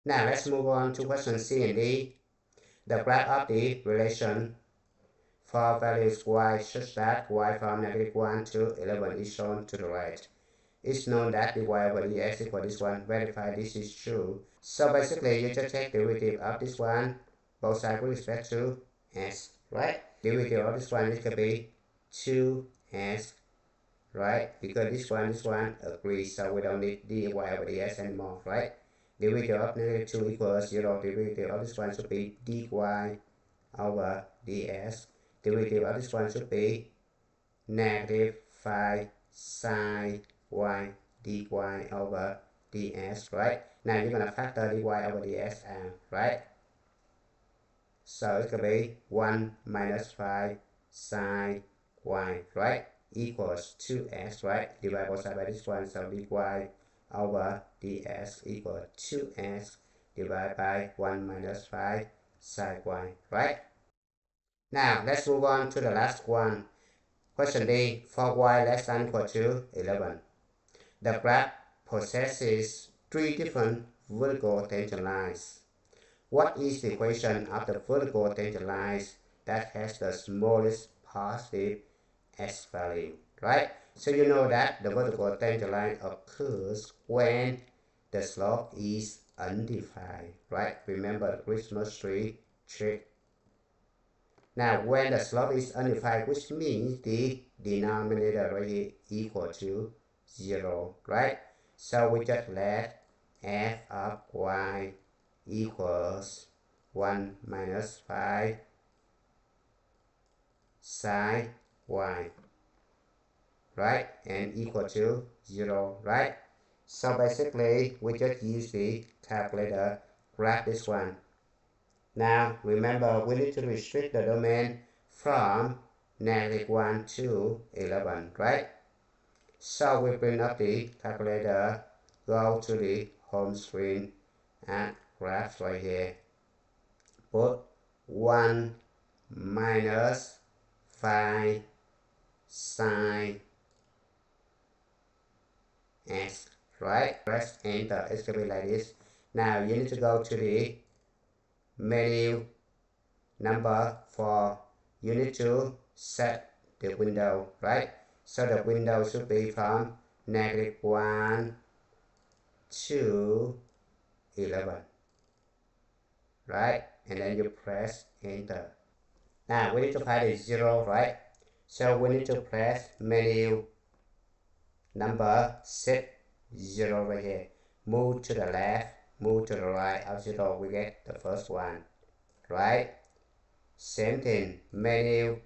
Now let's move on to question C and D. The graph of the relation for values y such that y from negative 1 to 11 is shown to the right. It's known that the y over the x equals this one. Verify this is true. So basically you just take the derivative of this one, both sides with respect to s, right? Derivative of this one is going to be 2s, right? Because this one agrees, so we don't need dy over dx anymore, right? Derivative of negative 2 equals 0. Derivative of this one should be dy over ds. Derivative of this one should be negative 5 sine y dy over ds, right? Now you're going to factor dy over ds out, right? So it's going to be 1 minus 5 sine y, right? Equals 2s, right? Divide both sides by this one, so dy over ds equals 2s divided by 1 minus 5 sine y, right? Now let's move on to the last one. Question D, for y less than or equal to 11. The graph possesses three different vertical tangent lines. What is the equation of the vertical tangent lines that has the smallest positive s value, right? So you know that the vertical tangent line occurs when the slope is undefined, right? Remember the Christmas tree trick. Now, when the slope is undefined, which means the denominator right here equal to 0, right? So we just let f of y equals 1 minus 5 sine y, right? And equal to 0, right? So basically, we just use the calculator, graph this one. Now, remember, we need to restrict the domain from -1 to 11, right? So we bring up the calculator, go to the home screen, and graph right here. Put 1 minus 5 sine x, right? Press enter. It's going to be like this. Now you need to go to the menu number 4. You need to set the window, right? So the window should be from -1 to 11, right? And then you press enter. Now we need to find the 0, right? So we need to press menu number set 0 right here. Move to the left, move to the right of 0, we get the first one, right? Same thing, menu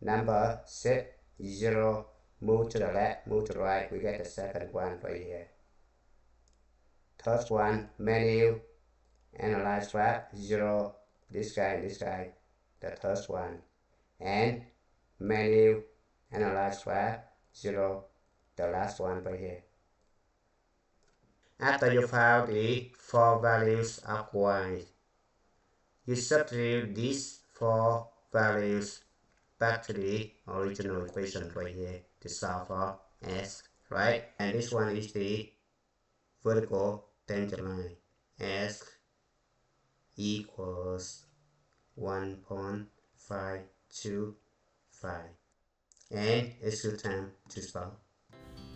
number set 0, move to the left, move to the right, we get the second one right here. Third one, menu, analyze graph 0, this guy, the third one. And menu, analyze graph 0, the last one right here. After you found the 4 values of y, you substitute these 4 values back to the original equation right here to solve for s, right? And this one is the vertical tangent line. S equals 1.525, and it's your time to stop.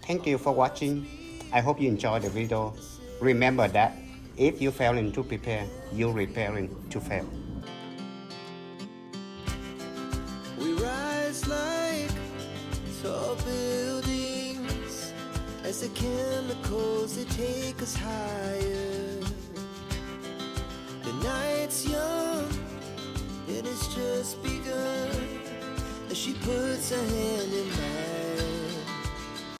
Thank you for watching. I hope you enjoyed the video. Remember that if you failing to prepare, you're preparing to fail. We rise like tall buildings as the chemicals they take us higher. The night's young and it's just begun as she puts her hand in mine.